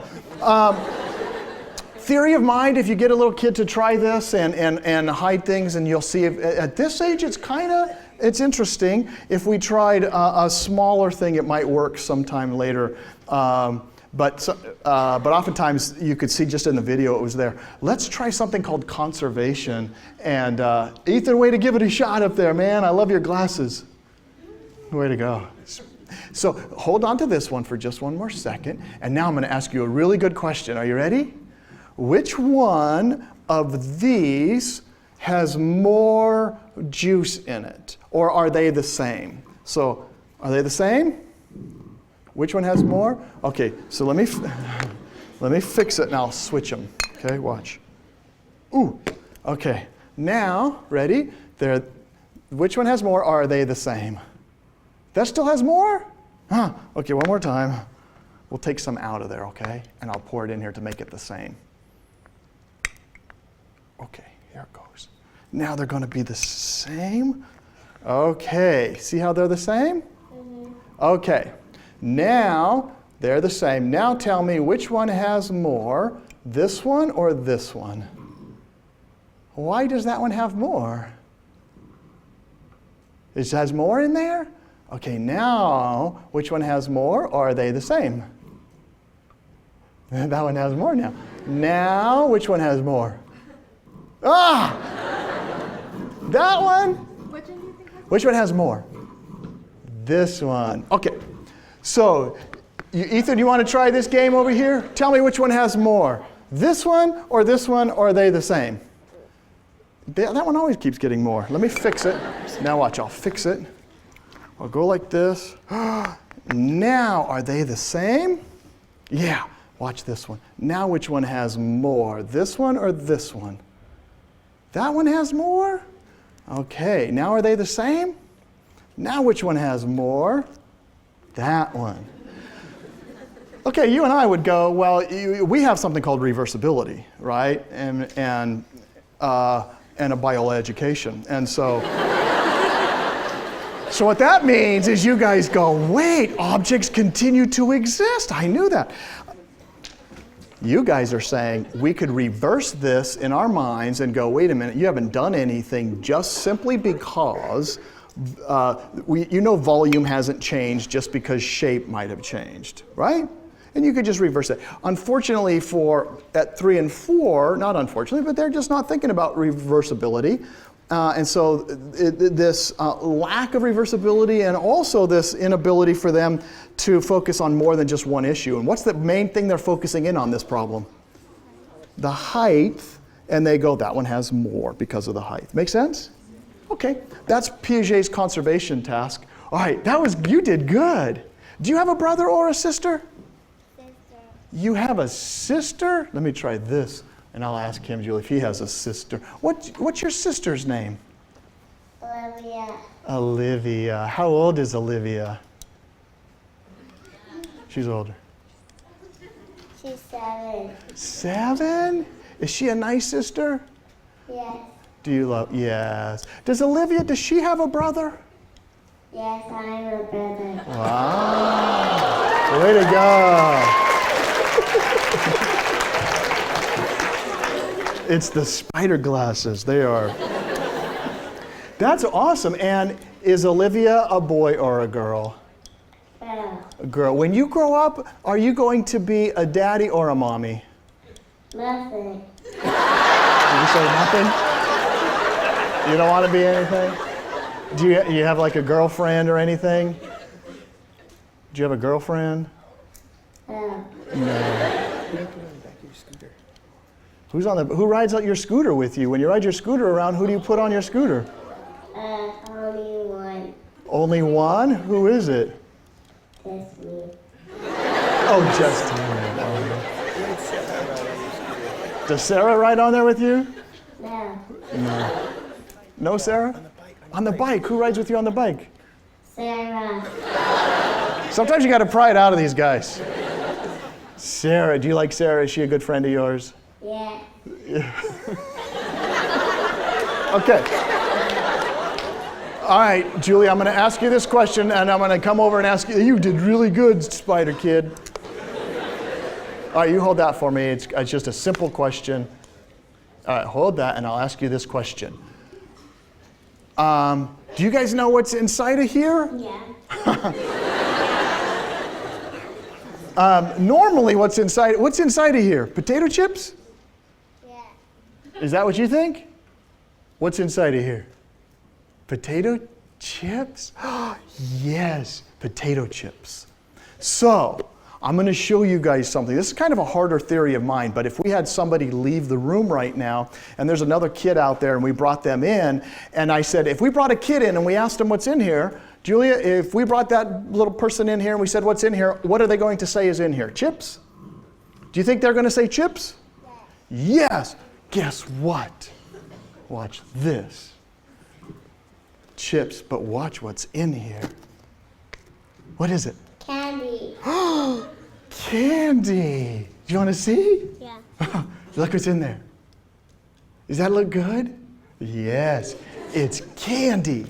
Theory of mind, if you get a little kid to try this and hide things, and you'll see at this age it's interesting. If we tried a smaller thing, it might work sometime later. But oftentimes you could see just in the video it was there. Let's try something called conservation. And Ethan, way to give it a shot up there, man. I love your glasses. Way to go. So hold on to this one for just one more second. And now I'm going to ask you a really good question. Are you ready? Which one of these has more juice in it? Or are they the same? So are they the same? Which one has more? Okay, so let me fix it and I'll switch them. Okay, watch. Ooh, okay. Now, ready? Which one has more, or are they the same? That still has more? Huh, okay, one more time. We'll take some out of there, okay? And I'll pour it in here to make it the same. Okay, here it goes. Now they're going to be the same. Okay, see how they're the same? Mm-hmm. Okay, now they're the same. Now tell me which one has more, this one or this one? Why does that one have more? It has more in there? Okay, now which one has more, or are they the same? That one has more now. Now which one has more? Ah! That one? Which one has more? This one. Okay. So, Ethan, you want to try this game over here? Tell me which one has more. This one, or are they the same? That one always keeps getting more. Let me fix it. Now watch, I'll fix it. I'll go like this. Now, are they the same? Yeah, watch this one. Now which one has more? This one or this one? That one has more? Okay, now are they the same? Now which one has more? That one. Okay, you and I would go, well, we have something called reversibility, right? And a Biola education. And so, so what that means is you guys go, wait, objects continue to exist. I knew that. You guys are saying we could reverse this in our minds and go, wait a minute, you haven't done anything just simply because volume hasn't changed just because shape might have changed, right? And you could just reverse it. Unfortunately at 3 and 4, not unfortunately, but they're just not thinking about reversibility. And so this lack of reversibility and also this inability for them to focus on more than just one issue. And what's the main thing they're focusing in on this problem? The height, and they go, that one has more because of the height. Make sense? Okay, that's Piaget's conservation task. All right, you did good. Do you have a brother or a sister? Sister. You have a sister? Let me try this. And I'll ask him, Julie, if he has a sister. What's your sister's name? Olivia. Olivia. How old is Olivia? She's older. She's 7. 7? Is she a nice sister? Yes. Do you love? Yes. Does she have a brother? Yes, I'm a brother. Wow. Way to go. It's the spider glasses. They are. That's awesome. And is Olivia a boy or a girl? Girl. A girl. When you grow up, are you going to be a daddy or a mommy? Nothing. Did you say nothing? You don't want to be anything? Do you have like a girlfriend or anything? Do you have a girlfriend? No. No. Who rides out your scooter with you? When you ride your scooter around, who do you put on your scooter? Only one. Only one? Who is it? Just me. Oh, just you. Does Sarah ride on there with you? No. No. No, Sarah? On the bike. Who rides with you on the bike? Sarah. Sometimes you got to pry it out of these guys. Sarah, do you like Sarah? Is she a good friend of yours? Yeah. Okay. All right, Julie, I'm going to ask you this question, and I'm going to come over and ask you. You did really good, Spider Kid. All right, you hold that for me. It's just a simple question. All right, hold that, and I'll ask you this question. Do you guys know what's inside of here? Yeah. Normally, what's inside of here? Potato chips? Yeah. Is that what you think? What's inside of here? Potato chips? Yes, potato chips. So, I'm going to show you guys something. This is kind of a harder theory of mine, but if we had somebody leave the room right now, and there's another kid out there, and we brought them in, and I said, if we brought a kid in and we asked them what's in here, Julia, if we brought that little person in here and we said what's in here, what are they going to say is in here? Chips? Do you think they're going to say chips? Yes. Guess what? Watch this. Chips, but watch what's in here. What is it? Candy. Candy. Do you want to see? Yeah. Look what's in there. Does that look good? Yes, it's candy.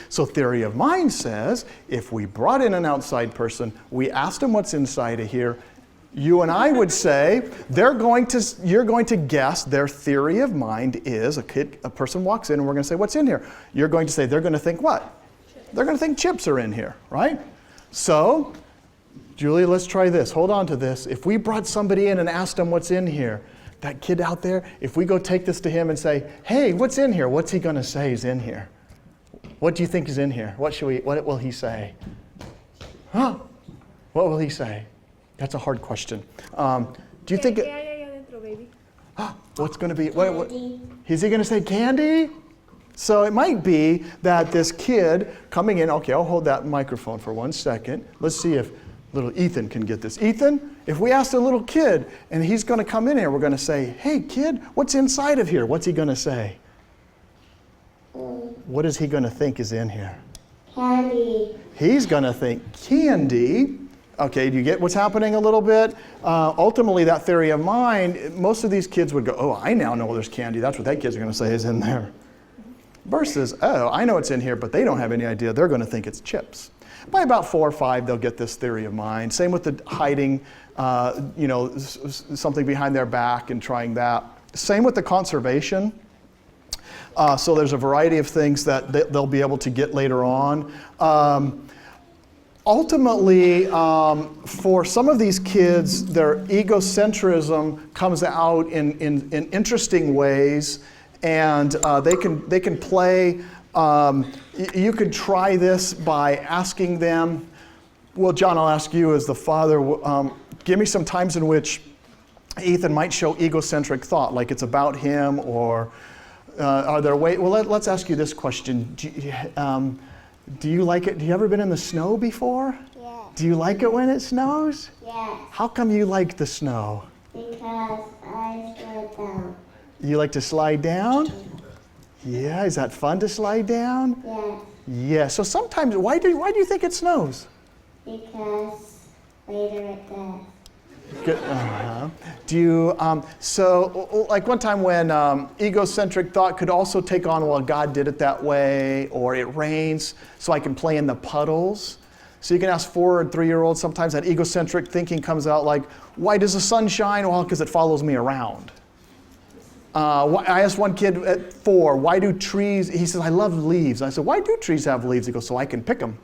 So theory of mind says, if we brought in an outside person, we asked them what's inside of here, you and I would say, you're going to guess their theory of mind is, a person walks in and we're going to say, what's in here? You're going to say, they're going to think what? They're going to think chips are in here, right? So, Julia, let's try this. Hold on to this. If we brought somebody in and asked them what's in here, that kid out there, if we go take this to him and say, hey, what's in here? What's he going to say is in here? What do you think is in here? What will he say? Huh? What will he say? That's a hard question. Do you think what's going to be? What, is he going to say candy? So it might be that this kid coming in, okay, I'll hold that microphone for 1 second. Let's see if little Ethan can get this. Ethan, if we asked a little kid and he's going to come in here, we're going to say, hey kid, what's inside of here? What's he going to say? What is he going to think is in here? Candy. He's going to think candy. Okay, do you get what's happening a little bit? Ultimately, that theory of mind, most of these kids would go, oh, I now know there's candy. That's what that kid's going to say is in there. Versus, oh, I know it's in here, but they don't have any idea. They're going to think it's chips. By about 4 or 5, they'll get this theory of mind. Same with the hiding, something behind their back and trying that. Same with the conservation. So there's a variety of things that they'll be able to get later on. Ultimately, for some of these kids, their egocentrism comes out in interesting ways, and they can play. You could try this by asking them. Well, John, I'll ask you as the father. Give me some times in which Ethan might show egocentric thought, like it's about him, or are there ways? Well, let's ask you this question. Do you like it? Do you ever been in the snow before? Yeah. Do you like it when it snows? Yeah. How come you like the snow? Because I slide down. You like to slide down? Yeah. Is that fun to slide down? Yeah. Yeah. So sometimes, why do you think it snows? Because later it does. Good. Do you, so like one time when egocentric thought could also take on, well, God did it that way, or it rains, so I can play in the puddles. So you can ask 4 and 3-year-olds, sometimes that egocentric thinking comes out like, why does the sun shine? Well, because it follows me around. I asked one kid at 4, why do trees, he says, I love leaves. I said, why do trees have leaves? He goes, so I can pick them.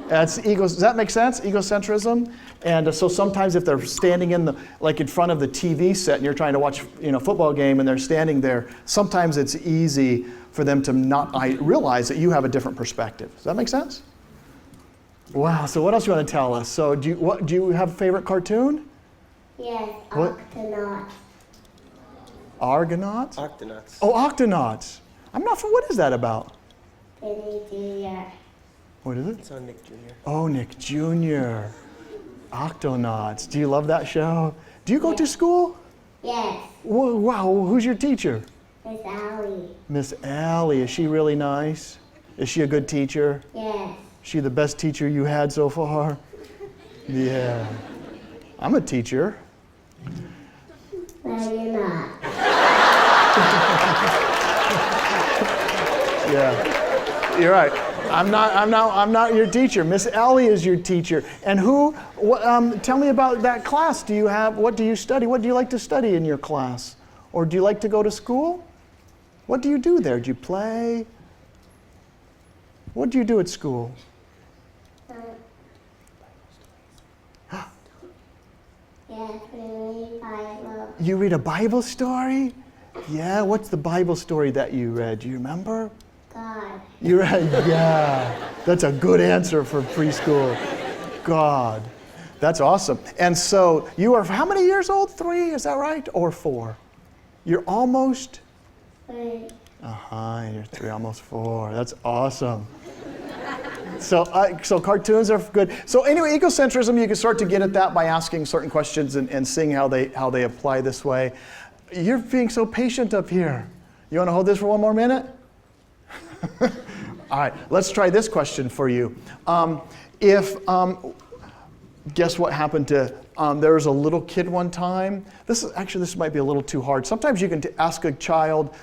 That's does that make sense? Egocentrism. And so sometimes if they're standing in front of the TV set and you're trying to watch, football game and they're standing there, sometimes it's easy for them to not realize that you have a different perspective. Does that make sense? Wow. So what else do you want to tell us? So do you have a favorite cartoon? Yes, What? Octonauts. Argonauts? Octonauts. Oh, Octonauts. I'm not for what is that about? Penny Jr. What is it? It's on Nick Jr. Oh, Nick Jr. Octonauts. Do you love that show? Do you go to school? Yes, Wow, who's your teacher? Miss Allie. Miss Allie. Is she really nice? Is she a good teacher? Yes. Is she the best teacher you had so far? Yeah. I'm a teacher. No, you're not. Yeah. You're right. I'm not your teacher. Miss Ellie is your teacher. And tell me about that class. What do you study? What do you like to study in your class? Or do you like to go to school? What do you do there? Do you play? What do you do at school? Yes, we read Bible. You read a Bible story? Yeah, what's the Bible story that you read? Do you remember? God. You read, yeah. That's a good answer for preschool. God. That's awesome. And so you are how many years old? 3, is that right? Or 4? You're almost? 3. You're 3, almost 4. That's awesome. So cartoons are good. So anyway, egocentrism, you can start to get at that by asking certain questions and seeing how they apply this way. You're being so patient up here. You want to hold this for one more minute? All right, let's try this question for you. Guess what happened to, there was a little kid one time. This might be a little too hard. Sometimes you can ask a child,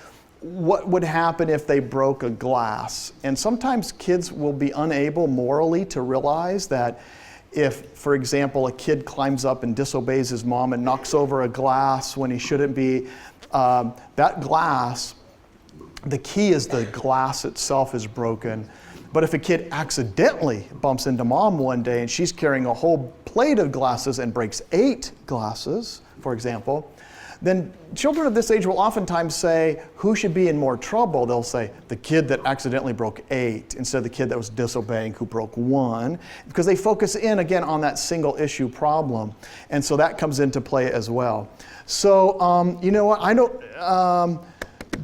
what would happen if they broke a glass? And sometimes kids will be unable morally to realize that if, for example, a kid climbs up and disobeys his mom and knocks over a glass when he shouldn't be, that glass, the key is the glass itself is broken. But if a kid accidentally bumps into mom one day and she's carrying a whole plate of glasses and breaks 8 glasses, for example, then children of this age will oftentimes say, who should be in more trouble? They'll say, the kid that accidentally broke 8 instead of the kid that was disobeying who broke 1, because they focus in again on that single issue problem. And so that comes into play as well. So, you know what,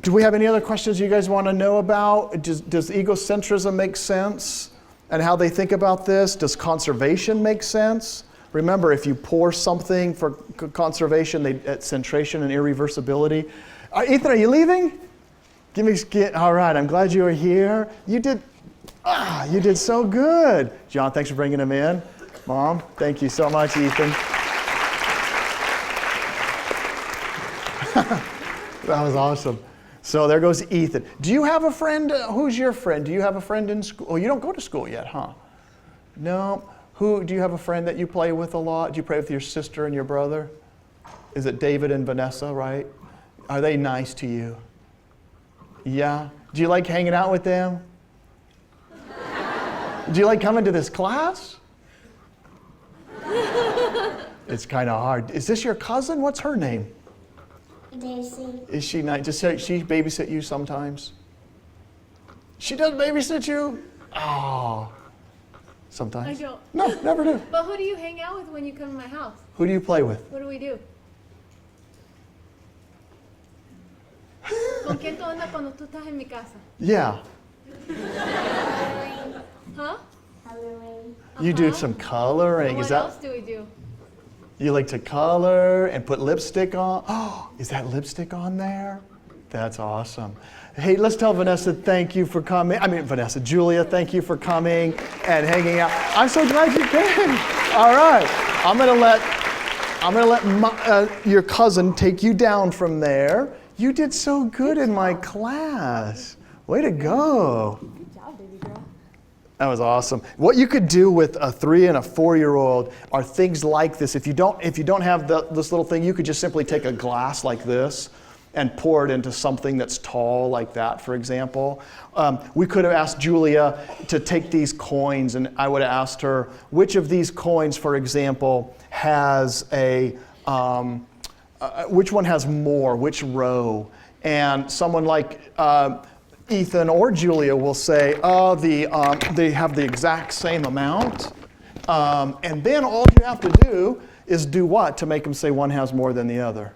do we have any other questions you guys want to know about? Does egocentrism make sense and how they think about this? Does conservation make sense? Remember, if you pour something for conservation, centration and irreversibility. Ethan, are you leaving? All right, I'm glad you are here. You did so good. John, thanks for bringing him in. Mom, thank you so much, Ethan. That was awesome. So there goes Ethan. Do you have a friend? Who's your friend? Do you have a friend in school? Oh, you don't go to school yet, huh? No. Do you have a friend that you play with a lot? Do you play with your sister and your brother? Is it David and Vanessa, right? Are they nice to you? Yeah? Do you like hanging out with them? Do you like coming to this class? It's kind of hard. Is this your cousin? What's her name? Daisy. Is she nice? Does she babysit you sometimes? She does babysit you? Oh. Sometimes. I don't. No, never do. But who do you hang out with when you come to my house? Who do you play with? What do we do? ¿Con quién tú andas cuando tú estás en mi casa? Yeah. Huh? Coloring. You do some coloring. What else do we do? You like to color and put lipstick on? Oh, is that lipstick on there? That's awesome. Hey, let's tell Vanessa thank you for coming. Julia, thank you for coming and hanging out. I'm so glad you came. All right, I'm gonna let your cousin take you down from there. You did so good in my class. Way to go. Good job, baby girl. That was awesome. What you could do with a 3 and a 4-year-old are things like this. If you don't have this little thing, you could just simply take a glass like this and pour it into something that's tall like that, for example. We could have asked Julia to take these coins, and I would have asked her, which of these coins, for example, has which one has more, which row? And someone like Ethan or Julia will say, oh, they have the exact same amount. And then all you have to do is do what to make them say one has more than the other?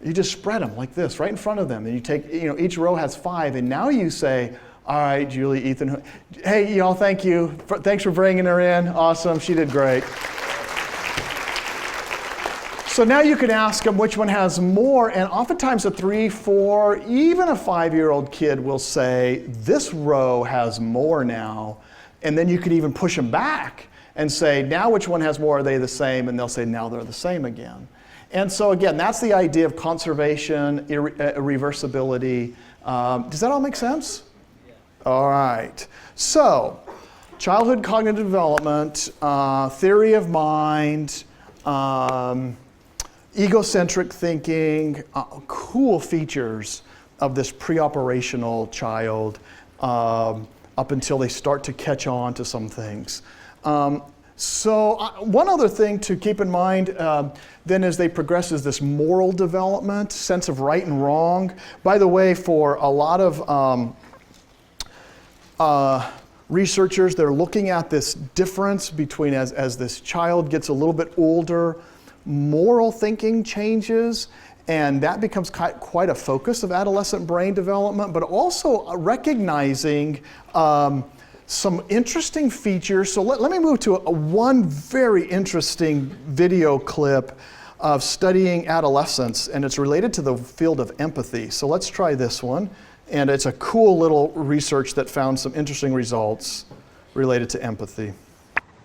You just spread them like this, right in front of them. And you take, each row has 5. And now you say, all right, Julie, Ethan, hey, y'all, thank you. Thanks for bringing her in. Awesome, she did great. So now you can ask them which one has more, and oftentimes a 3, 4, even a 5-year-old kid will say, this row has more now. And then you could even push them back and say, now which one has more? Are they the same? And they'll say, now they're the same again. And so again, that's the idea of conservation, reversibility. Does that all make sense? Yeah. All right. So, childhood cognitive development, theory of mind, egocentric thinking, cool features of this pre-operational child up until they start to catch on to some things. One other thing to keep in mind then as they progress is this moral development, sense of right and wrong. By the way, for a lot of researchers, they're looking at this difference between as this child gets a little bit older, moral thinking changes, and that becomes quite a focus of adolescent brain development, but also recognizing some interesting features. So let me move to one very interesting video clip of studying adolescence, and it's related to the field of empathy. So let's try this one, and it's a cool little research that found some interesting results related to empathy.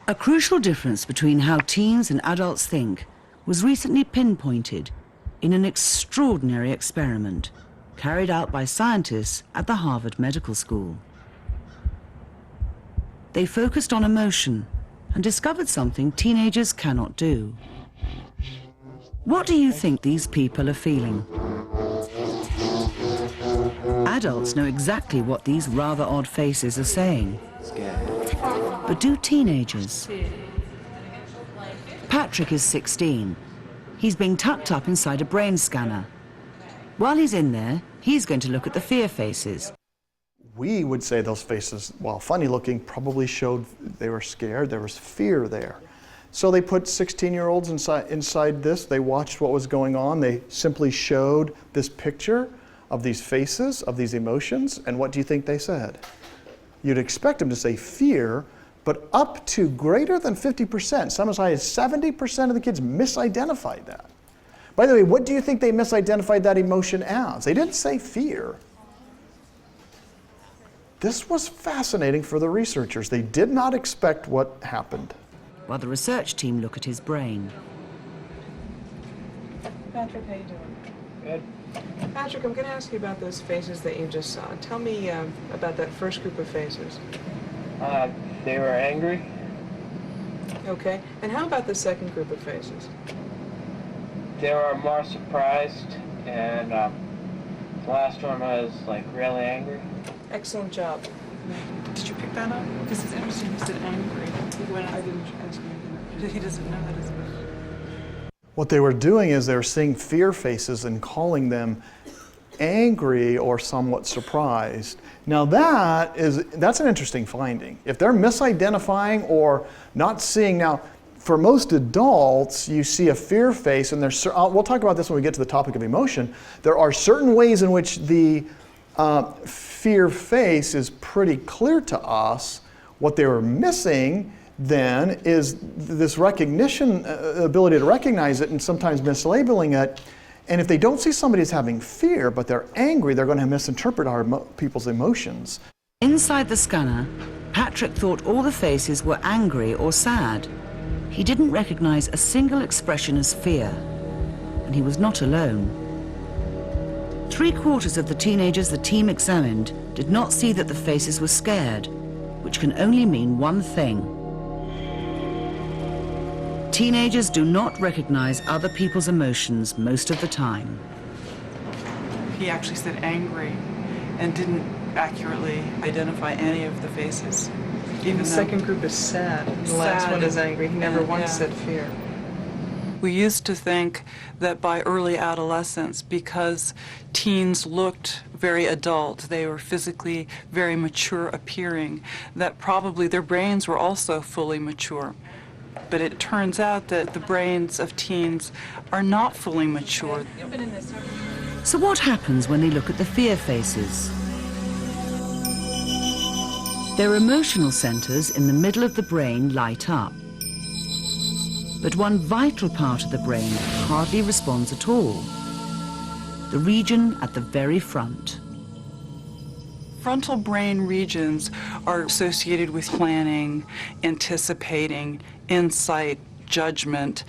A crucial difference between how teens and adults think was recently pinpointed in an extraordinary experiment carried out by scientists at the Harvard Medical School. They focused on emotion and discovered something teenagers cannot do. What do you think these people are feeling? Adults know exactly what these rather odd faces are saying. But do teenagers? Patrick is 16. He's being tucked up inside a brain scanner. While he's in there, he's going to look at the fear faces. We would say those faces, while funny looking, probably showed they were scared. There was fear there. So they put 16-year-olds inside this. They watched what was going on. They simply showed this picture of these faces, of these emotions, and what do you think they said? You'd expect them to say fear, but up to greater than 50%, some as high as 70% of the kids misidentified that. By the way, what do you think they misidentified that emotion as? They didn't say fear. This was fascinating for the researchers. They did not expect what happened. While the research team look at his brain. Patrick, how you doing? Good. Patrick, I'm going to ask you about those faces that you just saw. Tell me about that first group of faces. They were angry. Okay. And how about the second group of faces? They were more surprised, and the last one was like really angry. Excellent job. Did you pick that up? Because it's interesting you said angry. When I didn't ask him, he doesn't know that as well. What they were doing is they were seeing fear faces and calling them angry or somewhat surprised. Now that's an interesting finding. If they're misidentifying or not seeing, now for most adults, you see a fear face, and we'll talk about this when we get to the topic of emotion. There are certain ways in which the fear face is pretty clear to us. What they were missing then is this recognition, ability to recognize it and sometimes mislabeling it. And if they don't see somebody as having fear, but they're angry, they're going to misinterpret people's emotions. Inside the scanner, Patrick thought all the faces were angry or sad. He didn't recognize a single expression as fear, and he was not alone. 3/4 of the teenagers the team examined did not see that the faces were scared, which can only mean one thing. Teenagers do not recognize other people's emotions most of the time. He actually said angry and didn't accurately identify any of the faces. Even the second group is sad. The last one is angry. He never once said fear. We used to think that by early adolescence, because teens looked very adult, they were physically very mature appearing, that probably their brains were also fully mature. But it turns out that the brains of teens are not fully mature. So what happens when they look at the fear faces? Their emotional centers in the middle of the brain light up. But one vital part of the brain hardly responds at all. The region at the very front. Frontal brain regions are associated with planning, anticipating, insight, judgment,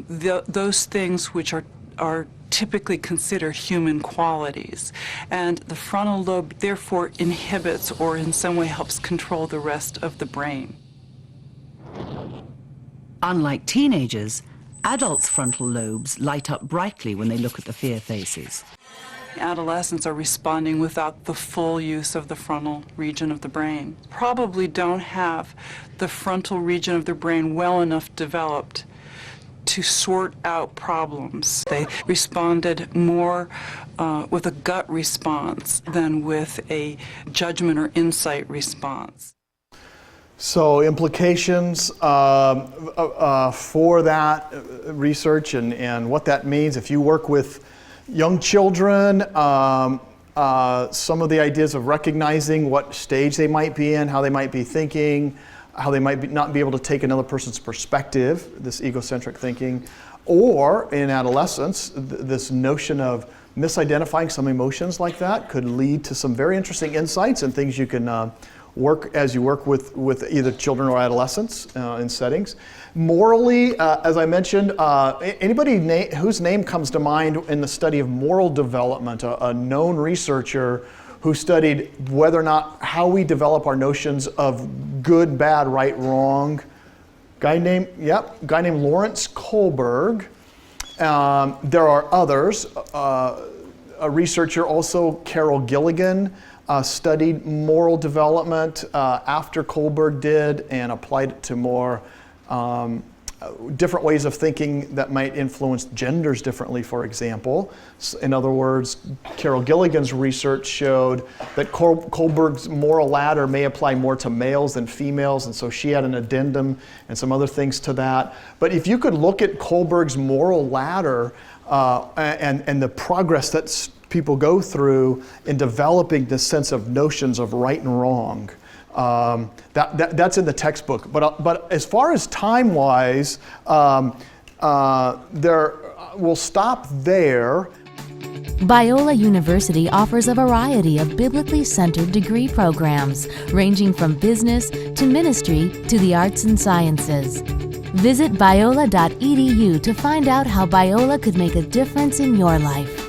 those things which are typically considered human qualities. And the frontal lobe therefore inhibits or in some way helps control the rest of the brain. Unlike teenagers, adults' frontal lobes light up brightly when they look at the fear faces. Adolescents are responding without the full use of the frontal region of the brain. Probably don't have the frontal region of the brain well enough developed to sort out problems. They responded more with a gut response than with a judgment or insight response. So implications for that research and what that means if you work with young children, some of the ideas of recognizing what stage they might be in, how they might be thinking, how they might not be able to take another person's perspective, this egocentric thinking, or in adolescence, this notion of misidentifying some emotions like that could lead to some very interesting insights and things you can work as you work with either children or adolescents in settings. Morally, as I mentioned, anybody whose name comes to mind in the study of moral development, a known researcher who studied whether or not how we develop our notions of good, bad, right, wrong. Guy named Lawrence Kohlberg. There are others. A researcher also, Carol Gilligan, studied moral development after Kohlberg did and applied it to more different ways of thinking that might influence genders differently, for example. In other words, Carol Gilligan's research showed that Kohlberg's moral ladder may apply more to males than females, and so she had an addendum and some other things to that. But if you could look at Kohlberg's moral ladder and the progress that people go through in developing this sense of notions of right and wrong, that's in the textbook. But as far as time-wise, we'll stop there. Biola University offers a variety of biblically centered degree programs, ranging from business to ministry to the arts and sciences. Visit biola.edu to find out how Biola could make a difference in your life.